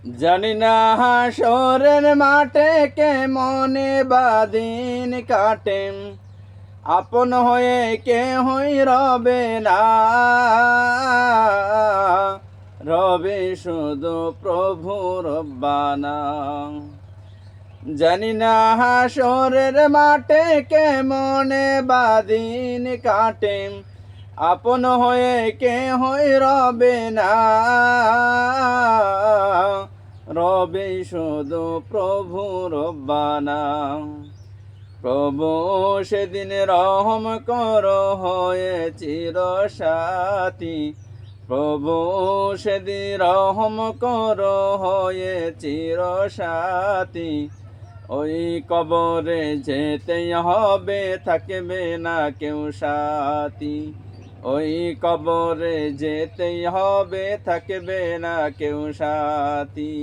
জানি না হাসরের মাঠে কেমনে বাদিন কাটে, আপন হয়ে কেহই রবে না, রবে শুধু প্রভু রব্বানা। জানি না হাসরের মাঠে কেমনে বাদিন কাটে, আপন হয়ে কেহই রবে না, রবে শুধু প্রভু রব্বানা। প্রভু সেদিন রহম কর হয়ে চিরসাথী, প্রভু সেদিন রহম কর হয়ে চিরসাথী। ওই কবরে যেতেই হবে, থাকবে না কেউ সাথী। ওই কবরে যেতেই হবে, থাকবে না কেউ সাথী।